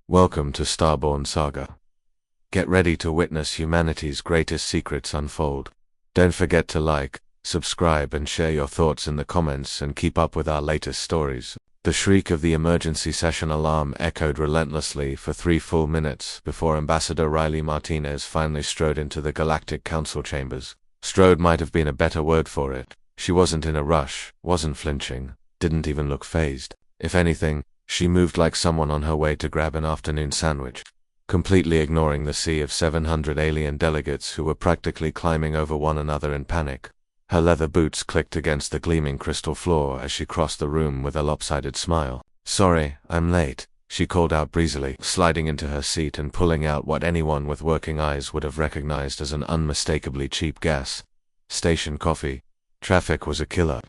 Welcome to Starborn Saga. Get ready to witness humanity's greatest secrets unfold. Don't forget to like, subscribe and share your thoughts in the comments and keep up with our latest stories. The shriek of the emergency session alarm echoed relentlessly for 3 full minutes before Ambassador Riley Martinez finally strode into the Galactic Council chambers. Strode might have been a better word for it. She wasn't in a rush, wasn't flinching, didn't even look fazed. If anything, she moved like someone on her way to grab an afternoon sandwich, completely ignoring the sea of 700 alien delegates who were practically climbing over one another in panic. Her leather boots clicked against the gleaming crystal floor as she crossed the room with a lopsided smile. "Sorry, I'm late," she called out breezily, sliding into her seat and pulling out what anyone with working eyes would have recognized as an unmistakably cheap gas station coffee. Traffic was a killer.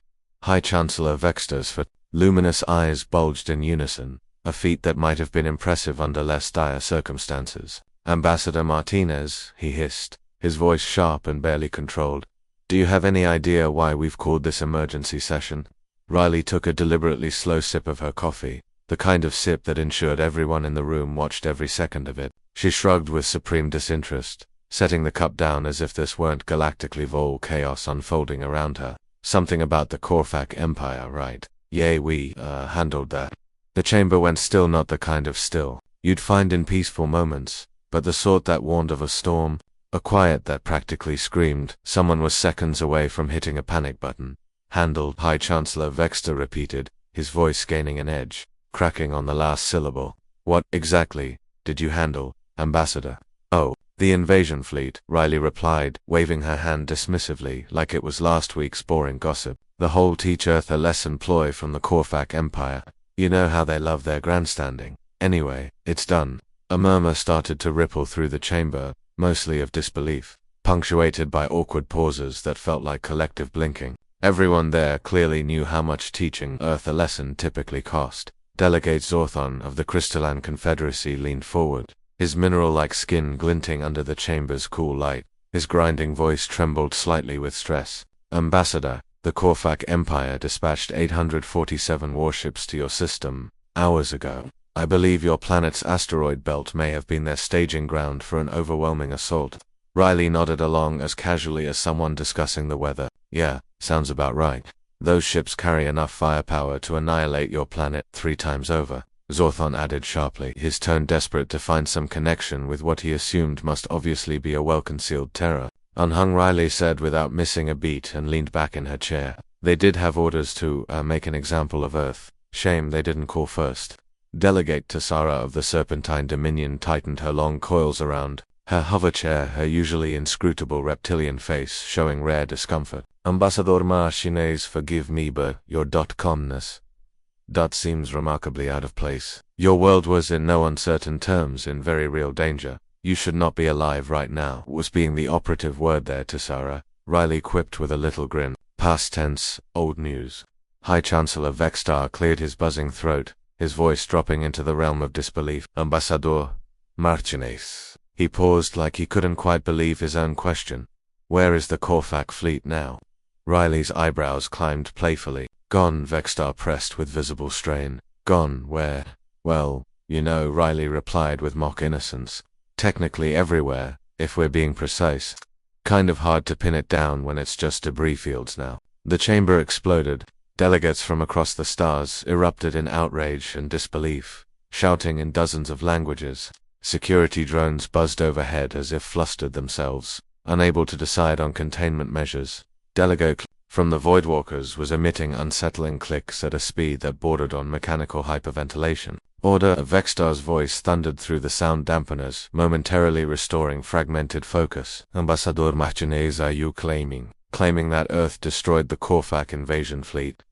High Chancellor Vexter's luminous eyes bulged in unison, a feat that might have been impressive under less dire circumstances. "Ambassador Martinez," he hissed, his voice sharp and barely controlled. "Do you have any idea why we've called this emergency session?" Riley took a deliberately slow sip of her coffee, the kind of sip that ensured everyone in the room watched every second of it. She shrugged with supreme disinterest, setting the cup down as if this weren't galactically vole chaos unfolding around her. "Something about the Korthak Empire, right? Yay, we handled that." The chamber went still, not the kind of still you'd find in peaceful moments, but the sort that warned of a storm, a quiet that practically screamed someone was seconds away from hitting a panic button. "Handled," High Chancellor Vexter repeated, his voice gaining an edge, cracking on the last syllable. "What exactly did you handle, Ambassador?" "Oh, the invasion fleet," Riley replied, waving her hand dismissively like it was last week's boring gossip. "The whole teach Earth a lesson ploy from the Korthak Empire. You know how they love their grandstanding. Anyway, it's done." A murmur started to ripple through the chamber, mostly of disbelief, punctuated by awkward pauses that felt like collective blinking. Everyone there clearly knew how much teaching Earth a lesson typically cost. Delegate Zorthon of the Crystalline Confederacy leaned forward, his mineral-like skin glinting under the chamber's cool light. His grinding voice trembled slightly with stress. "Ambassador, the Korthak Empire dispatched 847 warships to your system hours ago. I believe your planet's asteroid belt may have been their staging ground for an overwhelming assault." Riley nodded along as casually as someone discussing the weather. "Yeah, sounds about right. Those ships carry enough firepower to annihilate your planet 3 times over," Zorthon added sharply, his tone desperate to find some connection with what he assumed must obviously be a well-concealed terror. "Unhung," Riley said without missing a beat and leaned back in her chair. "They did have orders to make an example of Earth. Shame they didn't call first." Delegate Tessara of the Serpentine Dominion tightened her long coils around her hover chair, her usually inscrutable reptilian face showing rare discomfort. "Ambassador Martinez, forgive me, but your .comness seems remarkably out of place. Your world was in no uncertain terms in very real danger. You should not be alive right now," was being the operative word there, Tessara, Riley quipped with a little grin. "Past tense, old news." High Chancellor Vextar cleared his buzzing throat, his voice dropping into the realm of disbelief. "Ambassador Martinez." He paused like he couldn't quite believe his own question. "Where is the Korthak fleet now?" Riley's eyebrows climbed playfully. "Gone," Vextar pressed with visible strain. "Gone where?" "Well, you know," Riley replied with mock innocence. "Technically everywhere, if we're being precise. Kind of hard to pin it down when it's just debris fields now." The chamber exploded. Delegates from across the stars erupted in outrage and disbelief, shouting in dozens of languages. Security drones buzzed overhead as if flustered themselves, unable to decide on containment measures. Delegate from the Voidwalkers was emitting unsettling clicks at a speed that bordered on mechanical hyperventilation. "Order!" Vextar's voice thundered through the sound dampeners, momentarily restoring fragmented focus. "Ambassador Martinez, are you claiming that Earth destroyed the Korthak invasion fleet?"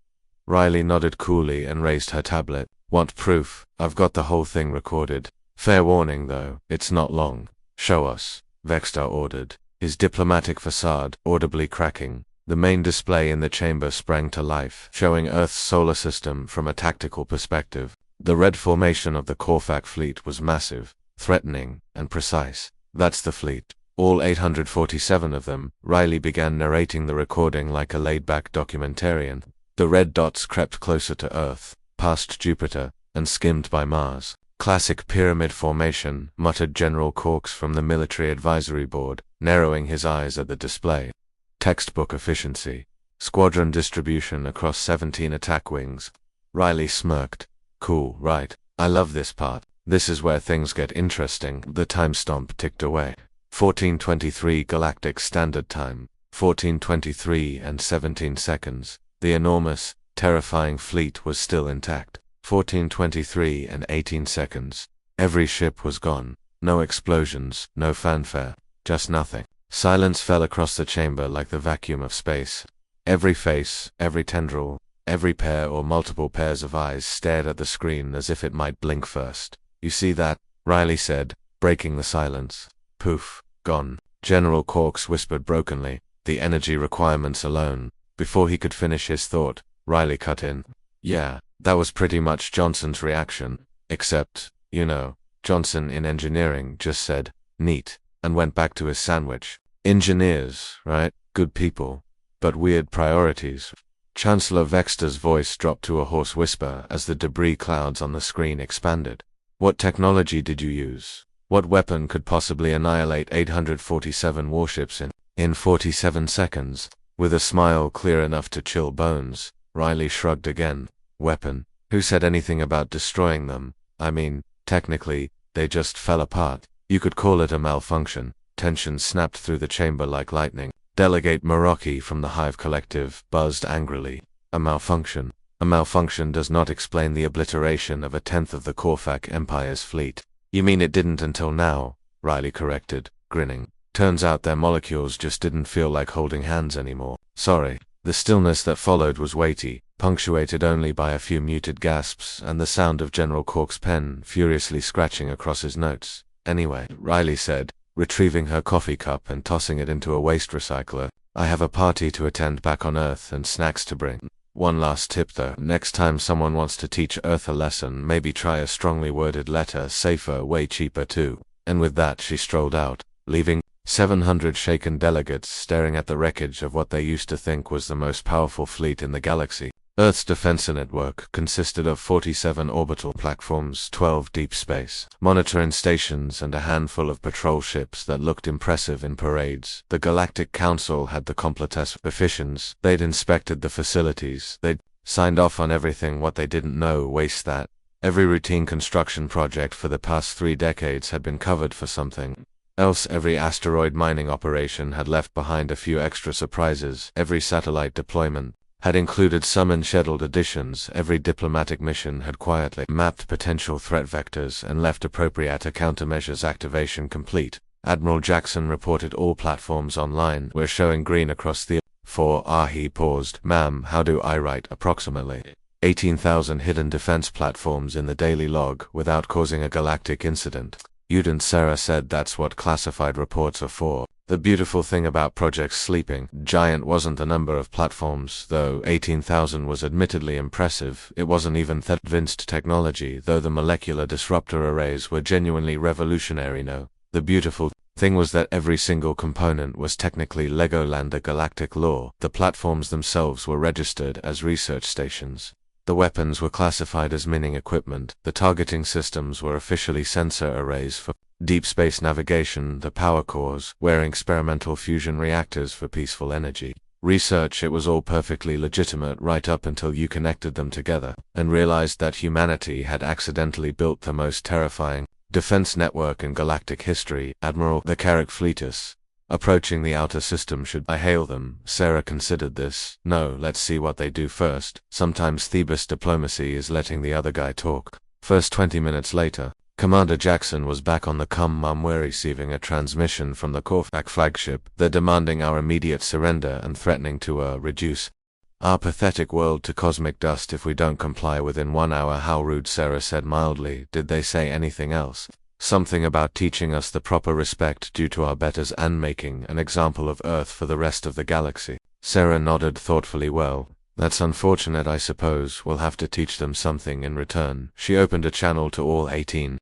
Riley nodded coolly and raised her tablet. "Want proof? I've got the whole thing recorded. Fair warning though, it's not long." "Show us," Vextar ordered, his diplomatic facade audibly cracking. The main display in the chamber sprang to life, showing Earth's solar system from a tactical perspective. The red formation of the Korthak fleet was massive, threatening, and precise. "That's the fleet. All 847 of them." Riley began narrating the recording like a laid-back documentarian. "The red dots crept closer to Earth, past Jupiter, and skimmed by Mars. Classic pyramid formation, muttered General Korks from the Military Advisory Board, narrowing his eyes at the display. Textbook efficiency. Squadron distribution across 17 attack wings. Riley smirked. Cool, right? I love this part. This is where things get interesting. The time stomp ticked away. 1423 Galactic Standard Time. 1423 and 17 seconds. The enormous, terrifying fleet was still intact. 1423 and 18 seconds. Every ship was gone. No explosions, no fanfare, just nothing. Silence fell across the chamber like the vacuum of space. Every face, every tendril, every pair or multiple pairs of eyes stared at the screen as if it might blink first. You see that? Riley said, breaking the silence. Poof, gone. General Korks whispered brokenly, the energy requirements alone. Before he could finish his thought, Riley cut in. Yeah, that was pretty much Johnson's reaction, except, Johnson in engineering just said, neat, and went back to his sandwich. Engineers, right? Good people. But weird priorities. Chancellor Vexter's voice dropped to a hoarse whisper as the debris clouds on the screen expanded. What technology did you use? What weapon could possibly annihilate 847 warships in 47 seconds? With a smile clear enough to chill bones, Riley shrugged again. Weapon? Who said anything about destroying them? I mean, technically, they just fell apart. You could call it a malfunction. Tension snapped through the chamber like lightning. Delegate Meraki from the Hive Collective buzzed angrily. A malfunction? A malfunction does not explain the obliteration of a tenth of the Korthak Empire's fleet. You mean it didn't until now? Riley corrected, grinning. Turns out their molecules just didn't feel like holding hands anymore. Sorry. The stillness that followed was weighty, punctuated only by a few muted gasps and the sound of General Kork's pen furiously scratching across his notes. Anyway, Riley said, retrieving her coffee cup and tossing it into a waste recycler, I have a party to attend back on Earth and snacks to bring. One last tip though, next time someone wants to teach Earth a lesson, maybe try a strongly worded letter, safer, way cheaper too. And with that she strolled out, leaving 700 shaken delegates staring at the wreckage of what they used to think was the most powerful fleet in the galaxy. Earth's defense network consisted of 47 orbital platforms, 12 deep space monitoring stations, and a handful of patrol ships that looked impressive in parades. The Galactic Council had the completest efficients. They'd inspected the facilities. They'd signed off on everything. What they didn't know, waste that. Every routine construction project for the past 3 decades had been covered for something else. Every asteroid mining operation had left behind a few extra surprises. Every satellite deployment had included some unscheduled additions. Every diplomatic mission had quietly mapped potential threat vectors and left appropriate countermeasures activation complete. Admiral Jackson reported all platforms online were showing green across the he paused. Ma'am, how do I write approximately 18,000 hidden defense platforms in the daily log without causing a galactic incident? Udent Sarah said that's what classified reports are for. The beautiful thing about Project Sleeping Giant wasn't the number of platforms, though 18,000 was admittedly impressive. It wasn't even that advanced technology, though the molecular disruptor arrays were genuinely revolutionary. No, the beautiful thing was that every single component was technically Legoland galactic lore. The platforms themselves were registered as research stations. The weapons were classified as mining equipment. The targeting systems were officially sensor arrays for deep space navigation. The power cores were experimental fusion reactors for peaceful energy research. It was all perfectly legitimate right up until you connected them together and realized that humanity had accidentally built the most terrifying defense network in galactic history. Admiral the Carrick Fleetus approaching the outer system. Should I hail them? Sarah considered this. No, let's see what they do first. Sometimes Thebus diplomacy is letting the other guy talk. First 20 minutes later, Commander Jackson was back on the We're receiving a transmission from the Korthak flagship. They're demanding our immediate surrender and threatening to reduce our pathetic world to cosmic dust if we don't comply within 1 hour. How rude, Sarah said mildly. Did they say anything else? Something about teaching us the proper respect due to our betters and making an example of Earth for the rest of the galaxy. Sarah nodded thoughtfully. Well, that's unfortunate, I suppose. We'll have to teach them something in return. She opened a channel to all 18,000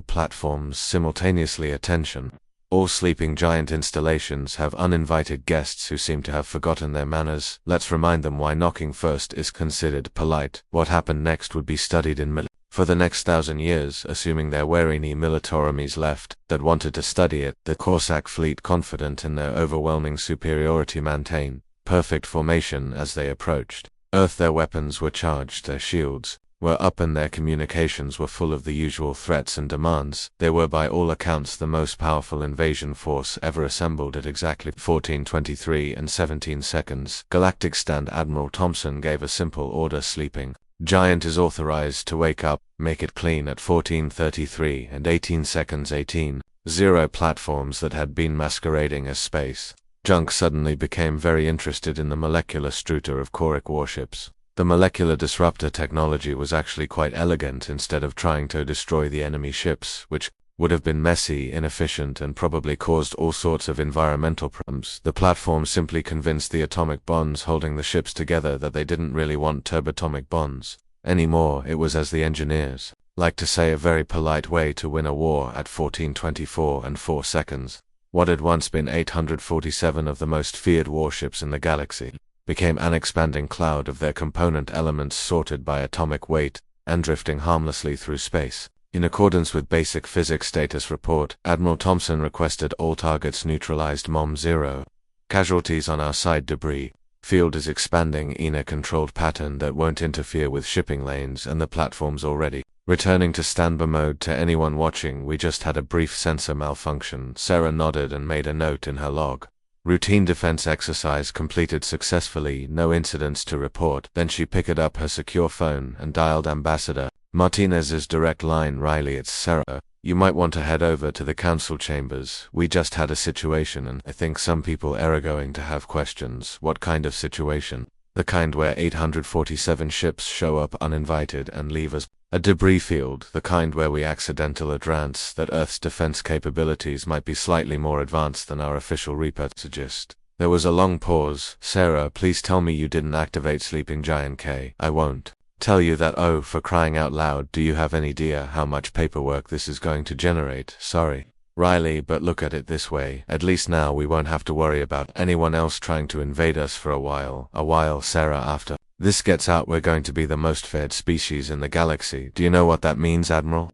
platforms simultaneously. Attention. All sleeping giant installations have uninvited guests who seem to have forgotten their manners. Let's remind them why knocking first is considered polite. What happened next would be studied in For the next 1,000 years, assuming there were any militaromies left that wanted to study it, the Korthak fleet, confident in their overwhelming superiority, maintained perfect formation as they approached Earth. Their weapons were charged, their shields were up, and their communications were full of the usual threats and demands. They were by all accounts the most powerful invasion force ever assembled. At exactly 14:23 and 17 seconds, Galactic Stand Admiral Thompson gave a simple order: sleeping giant is authorized to wake up, make it clean. At 14:33 and 18 seconds 18:0, platforms that had been masquerading as space junk suddenly became very interested in the molecular structure of Korthak warships. The molecular disruptor technology was actually quite elegant. Instead of trying to destroy the enemy ships, which would have been messy, inefficient, and probably caused all sorts of environmental problems, the platform simply convinced the atomic bonds holding the ships together that they didn't really want turbatomic bonds anymore. It was, as the engineers like to say, a very polite way to win a war. At 14:24 and 4 seconds, what had once been 847 of the most feared warships in the galaxy became an expanding cloud of their component elements sorted by atomic weight and drifting harmlessly through space. In accordance with basic physics status report, Admiral Thompson requested all targets neutralized. Mom 0. Casualties on our side. Debris field is expanding in a controlled pattern that won't interfere with shipping lanes, and the platform's already returning to standby mode. To anyone watching, we just had a brief sensor malfunction. Sarah nodded and made a note in her log. Routine defense exercise completed successfully, no incidents to report. Then she picked up her secure phone and dialed Ambassador Martinez's direct line. Riley, it's Sarah. You might want to head over to the council chambers. We just had a situation and I think some people are going to have questions. What kind of situation? The kind where 847 ships show up uninvited and leave us a debris field, the kind where we accidental advance that Earth's defense capabilities might be slightly more advanced than our official report suggest. There was a long pause. Sarah, please tell me you didn't activate Sleeping Giant K. I won't tell you that. Oh, for crying out loud, do you have any idea how much paperwork this is going to generate? Sorry, Riley, but look at it this way. At least now we won't have to worry about anyone else trying to invade us for a while. Sarah, after this gets out, we're going to be the most feared species in the galaxy. Do you know what that means, Admiral?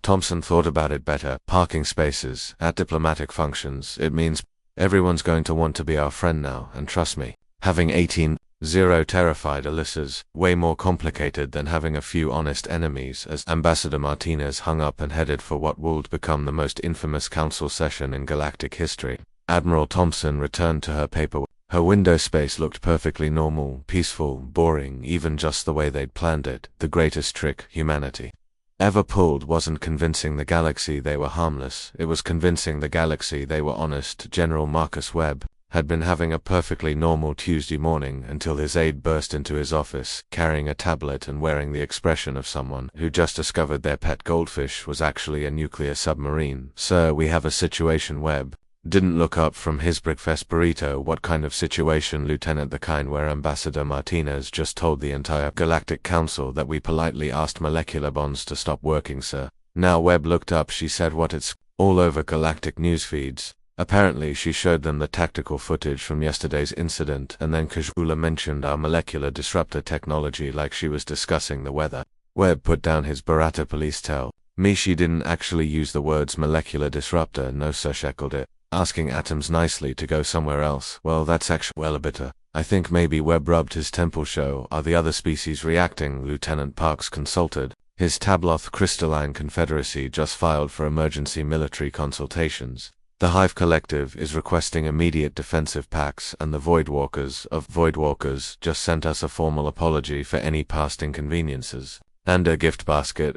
Thompson thought about it better. Parking spaces at diplomatic functions. It means everyone's going to want to be our friend now, and trust me, having 18:0 terrified Alyssa's way more complicated than having a few honest enemies. As Ambassador Martinez hung up and headed for what would become the most infamous council session in galactic history, Admiral Thompson returned to her paperwork. Her window space looked perfectly normal, peaceful, boring, even just the way they'd planned it. The greatest trick humanity ever pulled wasn't convincing the galaxy they were harmless, it was convincing the galaxy they were honest. General Marcus Webb had been having a perfectly normal Tuesday morning until his aide burst into his office, carrying a tablet and wearing the expression of someone who just discovered their pet goldfish was actually a nuclear submarine. Sir, we have a situation. Webb didn't look up from his breakfast burrito. What kind of situation, Lieutenant? The kind where Ambassador Martinez just told the entire Galactic Council that we politely asked molecular bonds to stop working, sir. Now Webb looked up. She said, what? It's all over galactic news feeds. Apparently she showed them the tactical footage from yesterday's incident, and then Kajula mentioned our molecular disruptor technology like she was discussing the weather. Webb put down his burrata. Police tell me she didn't actually use the words molecular disruptor. No, sir, sheckled it, asking atoms nicely to go somewhere else. Well, that's actually well a bitter. I think maybe Webb rubbed his temple. Show, are the other species reacting? Lieutenant Parks consulted his Tabloth Crystalline Confederacy just filed for emergency military consultations. The Hive Collective is requesting immediate defensive pacts, and the Voidwalkers of Voidwalkers just sent us a formal apology for any past inconveniences. And a gift basket,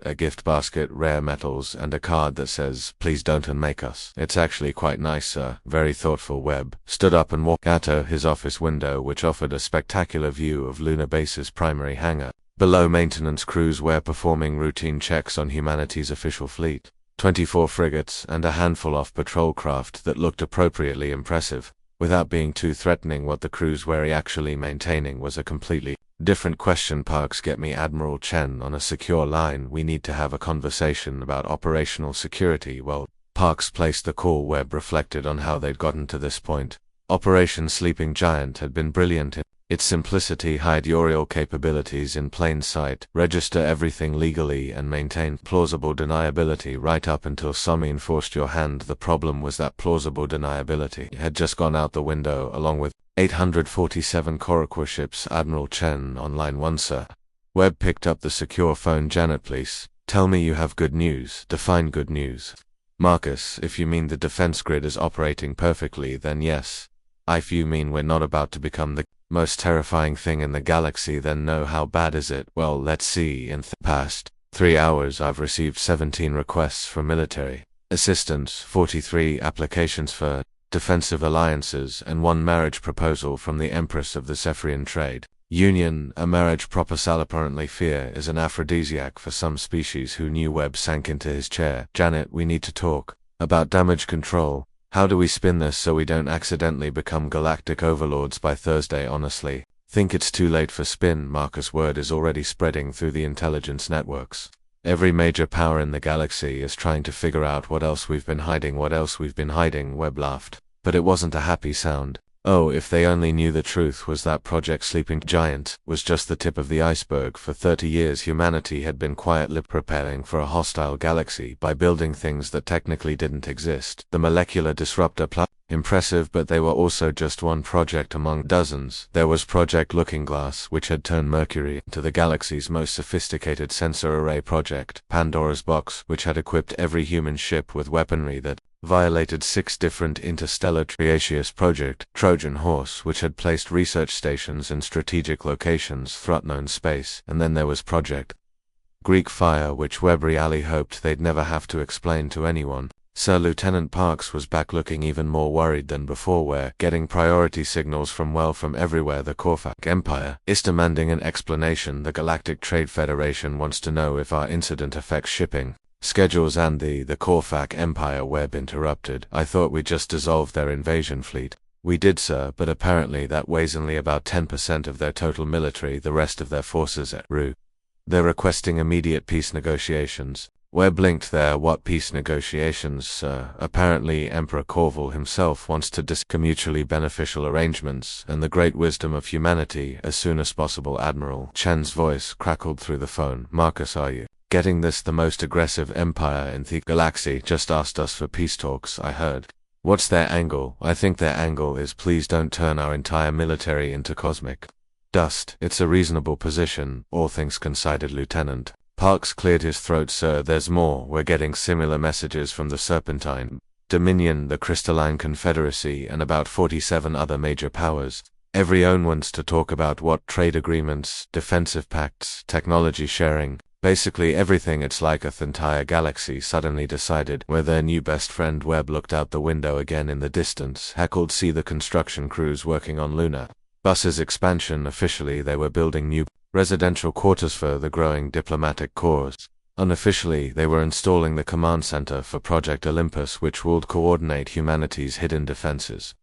rare metals, and a card that says, please don't unmake us. It's actually quite nice, sir. Very thoughtful. Webb stood up and walked out of his office window, which offered a spectacular view of Lunar Base's primary hangar. Below, maintenance crews were performing routine checks on humanity's official fleet. 24 frigates and a handful of patrol craft that looked appropriately impressive. Without being too threatening, what the crews were actually maintaining was a completely different question. Parks, get me Admiral Chen on a secure line. We need to have a conversation about operational security. Well, Parks placed the call. Webb reflected on how they'd gotten to this point. Operation Sleeping Giant had been brilliant Its simplicity: hide your real capabilities in plain sight, register everything legally, and maintain plausible deniability right up until someone forced your hand. The problem was that plausible deniability had just gone out the window along with 847 Korthak warships. Admiral Chen on line 1, sir. Webb picked up the secure phone. Janet, please. Tell me you have good news. Define good news. Marcus, if you mean the defense grid is operating perfectly, then yes. If you mean we're not about to become the most terrifying thing in the galaxy, then no. How bad is it? Well, let's see. In the past 3 hours I've received 17 requests for military assistance, 43 applications for defensive alliances, and 1 marriage proposal from the Empress of the Cephrean Trade Union. A marriage proposal. Apparently fear is an aphrodisiac for some species. Who knew? Webb sank into his chair. Janet, we need to talk about damage control. How do we spin this so we don't accidentally become galactic overlords by Thursday? Honestly, think it's too late for spin. Marcus, word is already spreading through the intelligence networks. Every major power in the galaxy is trying to figure out what else we've been hiding. What else we've been hiding? Webb laughed, but it wasn't a happy sound. Oh, if they only knew the truth was that Project Sleeping Giant was just the tip of the iceberg. For 30 years humanity had been quietly preparing for a hostile galaxy by building things that technically didn't exist. The molecular disruptor impressive, but they were also just one project among dozens. There was Project Lookingglass, which had turned Mercury into the galaxy's most sophisticated sensor array project. Pandora's Box, which had equipped every human ship with weaponry that violated 6 different interstellar Triaceous Project. Trojan Horse, which had placed research stations in strategic locations throughout known space. And then there was Project Greek Fire, which Webb really hoped they'd never have to explain to anyone. Sir Lieutenant Parks was back looking even more worried than before. We're getting priority signals from everywhere. The Korthak Empire is demanding an explanation. The Galactic Trade Federation wants to know if our incident affects shipping schedules and the Korthak Empire. Webb interrupted. I thought we just dissolved their invasion fleet. We did, sir, but apparently that weighs only about 10% of their total military. The rest of their forces at Ru. They're requesting immediate peace negotiations. Webb blinked there. What peace negotiations, sir? Apparently Emperor Korval himself wants to discuss mutually beneficial arrangements and the great wisdom of humanity as soon as possible. Admiral Chen's voice crackled through the phone. Marcus, are you getting this? The most aggressive empire in the galaxy just asked us for peace talks, I heard. What's their angle? I think their angle is please don't turn our entire military into cosmic dust. It's a reasonable position, all things considered. Lieutenant Parks cleared his throat. Sir, there's more. We're getting similar messages from the Serpentine Dominion, the Crystalline Confederacy, and about 47 other major powers. Everyone wants to talk about what trade agreements, defensive pacts, technology sharing, basically everything. It's like the entire galaxy suddenly decided we're their new best friend. Webb looked out the window again. In the distance, heckled see the construction crews working on Luna Bus's expansion. Officially they were building new residential quarters for the growing diplomatic corps. Unofficially, they were installing the command center for Project Olympus, which would coordinate humanity's hidden defenses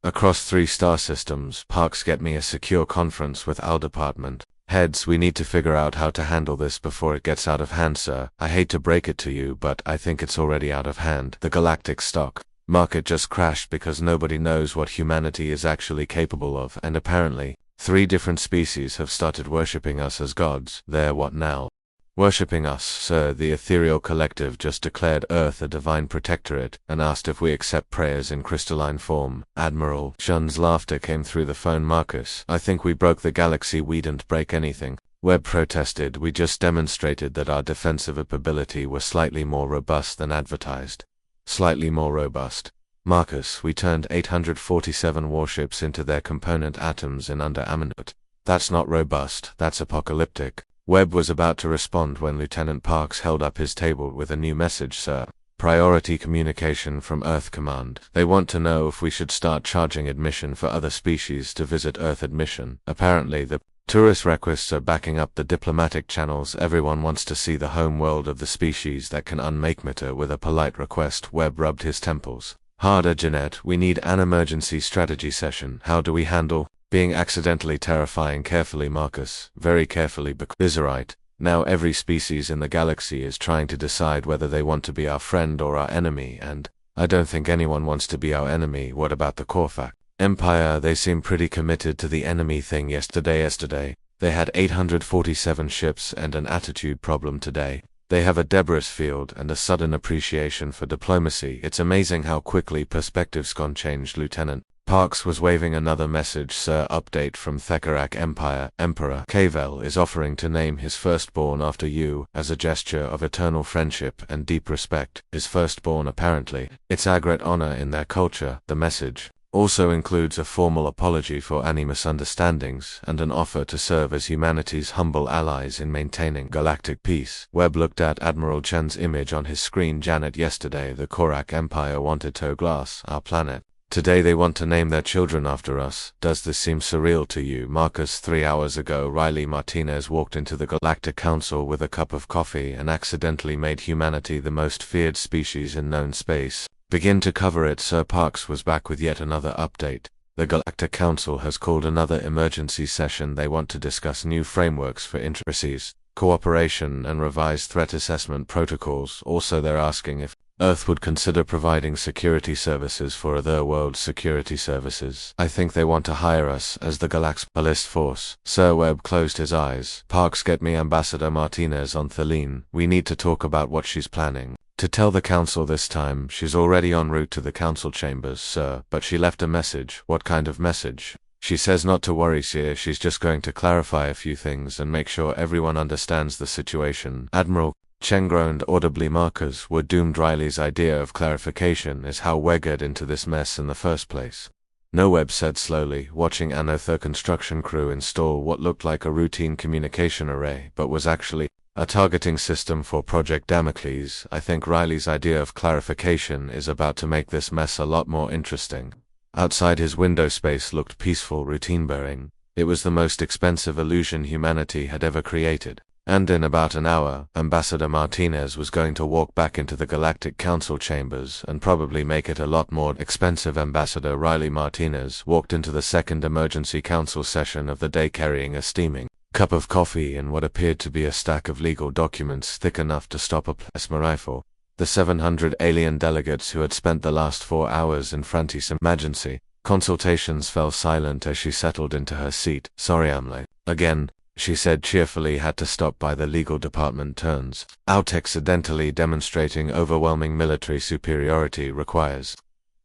across 3 star systems. Parks, get me a secure conference with our department heads. We need to figure out how to handle this before it gets out of hand, sir. I hate to break it to you, but I think it's already out of hand. The galactic stock market just crashed because nobody knows what humanity is actually capable of, and apparently 3 different species have started worshipping us as gods. They're what now? Worshipping us, sir. The ethereal collective just declared Earth a divine protectorate and asked if we accept prayers in crystalline form. Admiral Shun's laughter came through the phone. Marcus, I think we broke the galaxy. We didn't break anything. Webb protested. We just demonstrated that our defensive ability was slightly more robust than advertised. Slightly more robust. Marcus, we turned 847 warships into their component atoms in under a minute. That's not robust, that's apocalyptic. Webb was about to respond when Lieutenant Parks held up his table with a new message. Sir, priority communication from Earth Command. They want to know if we should start charging admission for other species to visit Earth. Admission. Apparently the tourist requests are backing up the diplomatic channels. Everyone wants to see the home world of the species that can unmake matter with a polite request. Webb rubbed his temples. Harder, Jeanette. We need an emergency strategy session. How do we handle being accidentally terrifying? Carefully, Marcus. Very carefully, because is right. Now every species in the galaxy is trying to decide whether they want to be our friend or our enemy, and I don't think anyone wants to be our enemy. What about the Korthak Empire, they seem pretty committed to the enemy thing yesterday. They had 847 ships and an attitude problem today. They have a debris field and a sudden appreciation for diplomacy. It's amazing how quickly perspectives gone changed, Lieutenant. Parks was waving another message. Sir, update from Korthak Empire. Emperor Kavel is offering to name his firstborn after you, as a gesture of eternal friendship and deep respect. His firstborn apparently. It's a great honor in their culture. The message also includes a formal apology for any misunderstandings and an offer to serve as humanity's humble allies in maintaining galactic peace. Webb looked at Admiral Chen's image on his screen. Janet, yesterday the Korthak Empire wanted to glass our planet. Today they want to name their children after us. Does this seem surreal to you? Marcus, 3 hours ago Riley Martinez walked into the Galactic Council with a cup of coffee and accidentally made humanity the most feared species in known space. Begin to cover it. Sir. Parks was back with yet another update. The Galactic Council has called another emergency session. They want to discuss new frameworks for intricacies, cooperation and revised threat assessment protocols. Also they're asking if Earth would consider providing security services for other world security services. I think they want to hire us as the Galactic Police Force. Sir. Webb closed his eyes. Parks, get me Ambassador Martinez on Thelene. We need to talk about what she's planning to tell the council this time. She's already en route to the council chambers, sir, but she left a message. What kind of message? She says not to worry, sir. She's just going to clarify a few things and make sure everyone understands the situation. Admiral Chen groaned audibly. Markers were doomed. Riley's idea of clarification is how we got into this mess in the first place. No, Webb said slowly, watching another construction crew install what looked like a routine communication array, but was actually a targeting system for Project Damocles. I think Riley's idea of clarification is about to make this mess a lot more interesting. Outside, his window space looked peaceful, routine-bearing. It was the most expensive illusion humanity had ever created. And in about an hour, Ambassador Martinez was going to walk back into the Galactic Council chambers and probably make it a lot more expensive. Ambassador Riley Martinez walked into the second emergency council session of the day carrying a steaming cup of coffee and what appeared to be a stack of legal documents thick enough to stop a plasma rifle. The 700 alien delegates who had spent the last 4 hours in frantic emergency consultations fell silent as she settled into her seat. Sorry, I'm late again, she said cheerfully. Had to stop by the legal department. Turns out accidentally demonstrating overwhelming military superiority requires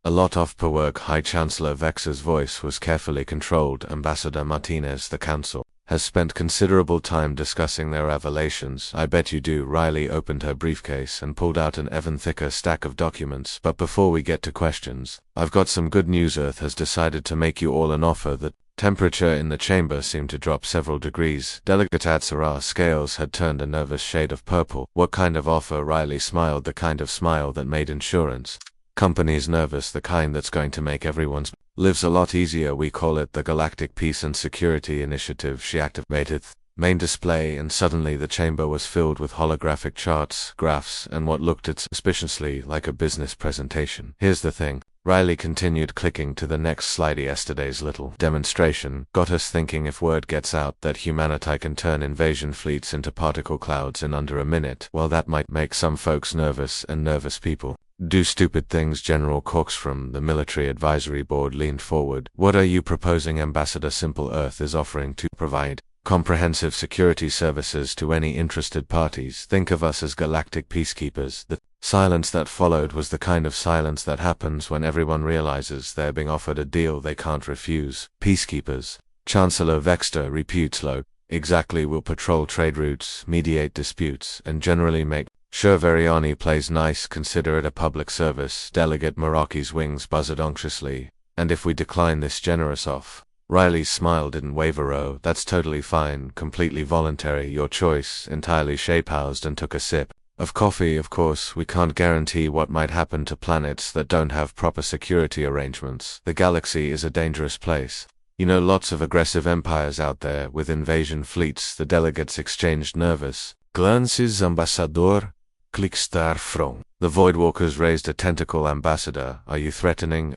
a lot of paperwork. High Chancellor Vex's voice was carefully controlled. Ambassador Martinez, the council has spent considerable time discussing their revelations. I bet you do. Riley opened her briefcase and pulled out an even thicker stack of documents. But before we get to questions, I've got some good news. Earth has decided to make you all an offer. The temperature in the chamber seemed to drop several degrees. Delegate Atsarar's scales had turned a nervous shade of purple. What kind of offer? Riley smiled, the kind of smile that made insurance companies nervous, the kind that's going to make everyone's lives a lot easier. We call it the Galactic Peace and Security Initiative. She activated main display and suddenly the chamber was filled with holographic charts, graphs, and what looked suspiciously like a business presentation. Here's the thing, Riley continued, clicking to the next slide. Yesterday's little demonstration got us thinking. If word gets out that humanity can turn invasion fleets into particle clouds in under a minute, well, that might make some folks nervous, and nervous people do stupid things. General Cox from the Military Advisory Board leaned forward. What are you proposing? Ambassador. Simple. Earth is offering to provide comprehensive security services to any interested parties. Think of us as galactic peacekeepers. The silence that followed was the kind of silence that happens when everyone realizes they're being offered a deal they can't refuse. Peacekeepers. Chancellor Vexter reputes low. Exactly. We'll patrol trade routes, mediate disputes, and generally make sure Veriani plays nice. Consider it a public service. Delegate Meraki's wings buzzed anxiously. And if we decline this generous offer? Riley's smile didn't waver. Oh, that's totally fine, completely voluntary, your choice. Entirely. She paused and took a sip of coffee. Of course, we can't guarantee what might happen to planets that don't have proper security arrangements. The galaxy is a dangerous place. You know, lots of aggressive empires out there with invasion fleets. The delegates exchanged nervous glances. Ambassador, click star from. The Voidwalkers raised a tentacle. Ambassador, are you threatening?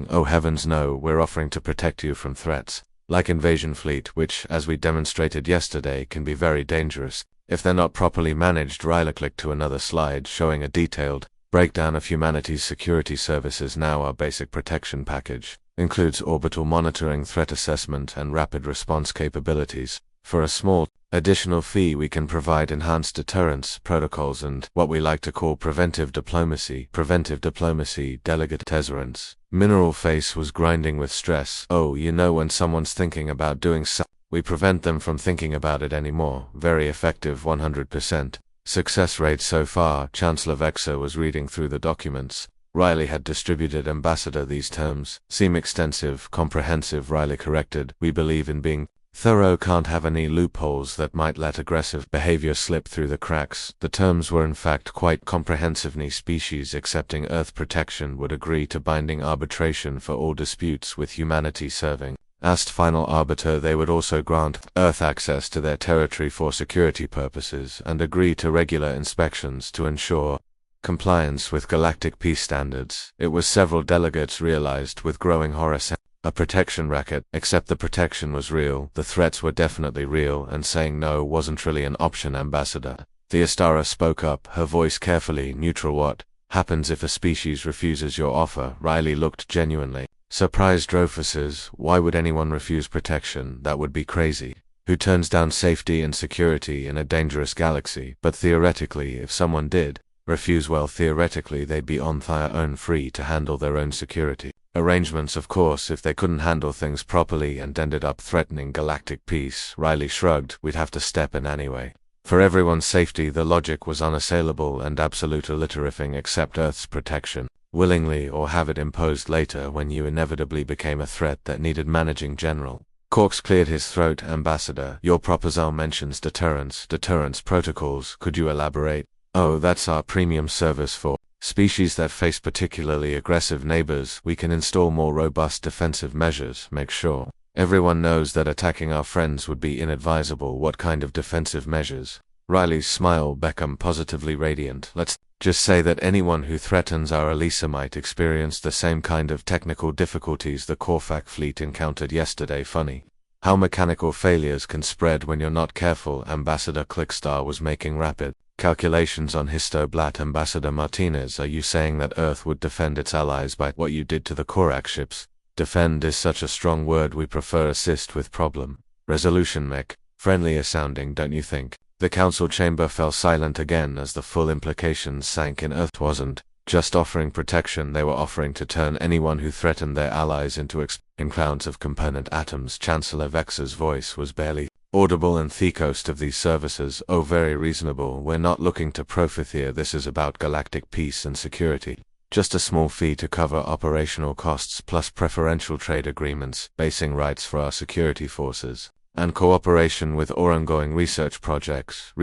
Oh heavens no, we're offering to protect you from threats like invasion fleet, which, as we demonstrated yesterday, can be very dangerous if they're not properly managed. Riley clicked to another slide showing a detailed breakdown of humanity's security services. Now our basic protection package Includes orbital monitoring, threat assessment, and rapid response capabilities. For a small additional fee, we can provide enhanced deterrence protocols and what we like to call preventive diplomacy, delegate tesserants. Mineral Face was grinding with stress. Oh, you know when someone's thinking about doing something, we prevent them from thinking about it anymore. Very effective, 100%. Success rate so far. Chancellor Vexa was reading through the documents. Riley had distributed Ambassador. These terms seem extensive, comprehensive. Riley corrected. We believe in being thorough, can't have any loopholes that might let aggressive behavior slip through the cracks. The terms were in fact quite comprehensive. Any species accepting Earth protection would agree to binding arbitration for all disputes with humanity serving as final arbiter. They would also grant Earth access to their territory for security purposes and agree to regular inspections to ensure compliance with galactic peace standards. It was several delegates realized with growing horror a protection racket, except the protection was real, the threats were definitely real, and saying no wasn't really an option. Ambassador Theostara spoke up, her voice carefully neutral. What happens if a species refuses your offer? Riley looked genuinely surprised. Dreyfuses, why would anyone refuse protection? That would be crazy. Who turns down safety and security in a dangerous galaxy? But theoretically, if someone did refuse, well, theoretically they'd be on their own, free to handle their own security arrangements. Of course, if they couldn't handle things properly and ended up threatening galactic peace, Riley shrugged, we'd have to step in anyway. For everyone's safety, the logic was unassailable and absolute. Alliterating accept Earth's protection willingly or have it imposed later when you inevitably became a threat that needed managing. General Corks cleared his throat. Ambassador, your proposal mentions deterrence protocols. Could you elaborate? Oh, that's our premium service for species that face particularly aggressive neighbors. We can install more robust defensive measures, make sure everyone knows that attacking our friends would be inadvisable. What kind of defensive measures? Riley's smile became positively radiant. Let's just say that anyone who threatens our Elisa might experience the same kind of technical difficulties the Korthak fleet encountered yesterday. Funny how mechanical failures can spread when you're not careful. Ambassador Clickstar was making rapid calculations on histoblat. Ambassador Martinez, are you saying that Earth would defend its allies by what you did to the Korthak ships? Defend is such a strong word. We prefer assist with problem resolution. Mech friendlier sounding, don't you think? The council chamber fell silent again as the full implications sank in. Earth wasn't just offering protection, they were offering to turn anyone who threatened their allies into clouds of component atoms. Chancellor Vexa's voice was barely audible. And the cost of these services, oh, very reasonable. We're not looking to profit here. This is about galactic peace and security. Just a small fee to cover operational costs plus preferential trade agreements, basing rights for our security forces, and cooperation with ongoing research projects.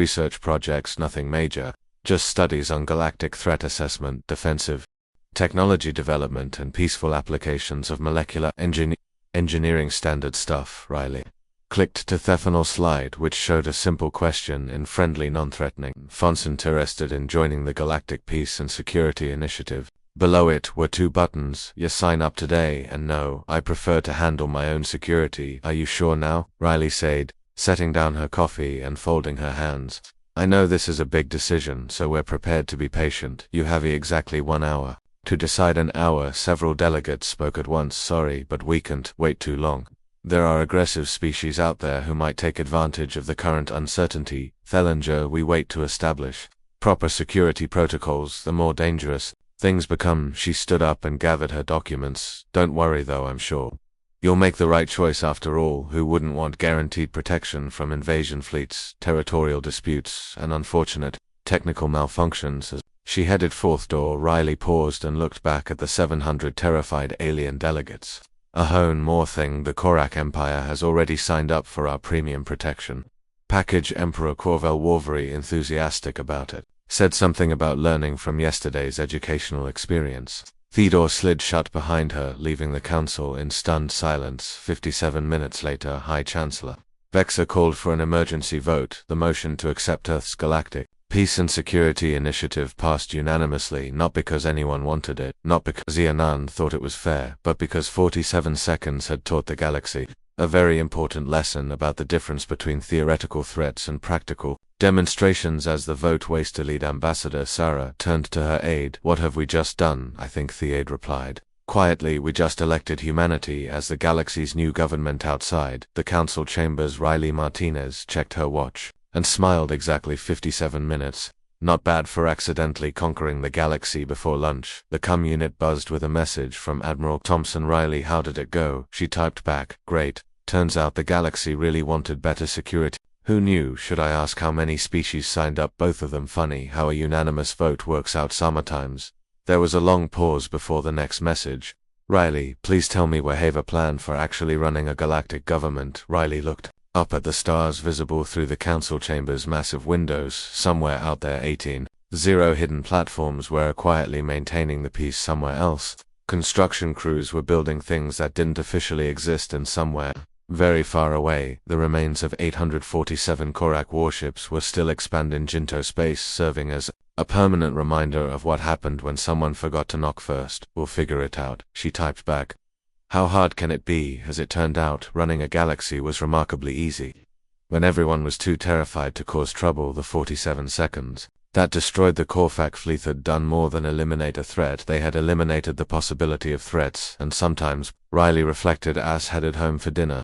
Nothing major, just studies on galactic threat assessment, defensive technology development, and peaceful applications of molecular engineering. Standard stuff. Riley clicked to Thephanol's slide, which showed a simple question in friendly, non-threatening fonts. Interested in joining the Galactic Peace and Security Initiative? Below it were two buttons, yes, sign up today, and no, I prefer to handle my own security. Are you sure now? Riley said, setting down her coffee and folding her hands. I know this is a big decision, so we're prepared to be patient. You have exactly 1 hour to decide. An hour. Several delegates spoke at once. Sorry, but we can't wait too long. There are aggressive species out there who might take advantage of the current uncertainty. Thelinger, we wait to establish proper security protocols. The more dangerous things become. She stood up and gathered her documents. Don't worry though, I'm sure you'll make the right choice. After all, who wouldn't want guaranteed protection from invasion fleets, territorial disputes, and unfortunate technical malfunctions? As she headed forth door, Riley paused and looked back at the 700 terrified alien delegates. More thing, the Korthak Empire has already signed up for our premium protection package. Emperor Corvel Warvery, enthusiastic about it, said something about learning from yesterday's educational experience. The door slid shut behind her, leaving the council in stunned silence. 57 minutes later, High Chancellor Vexa called for an emergency vote. The motion to accept Earth's Galactic Peace and Security Initiative passed unanimously, not because anyone wanted it, not because Xianan thought it was fair, but because 47 seconds had taught the galaxy a very important lesson about the difference between theoretical threats and practical demonstrations. As the vote wastily, Ambassador Sarah turned to her aide. What have we just done? I think the aide replied. Quietly, we just elected humanity as the galaxy's new government outside the council chambers. Riley Martinez checked her watch and smiled. Exactly 57 minutes. Not bad for accidentally conquering the galaxy before lunch. The comm unit buzzed with a message from Admiral Thompson. Riley, how did it go? She typed back, great. Turns out the galaxy really wanted better security. Who knew? Should I ask how many species signed up? Both of them. Funny how a unanimous vote works out sometimes. There was a long pause before the next message. Riley, please tell me we have a plan for actually running a galactic government. Riley looked up at the stars visible through the council chamber's massive windows. Somewhere out there 18,0 hidden platforms were quietly maintaining the peace. Somewhere else, construction crews were building things that didn't officially exist, and somewhere very far away, the remains of 847 Korthak warships were still expanding into space, serving as a permanent reminder of what happened when someone forgot to knock first. We'll figure it out, she typed back. How hard can it be? As it turned out, running a galaxy was remarkably easy. When everyone was too terrified to cause trouble, the 47 seconds that destroyed the Korthak fleet had done more than eliminate a threat. They had eliminated the possibility of threats, and sometimes, Riley reflected as headed home for dinner.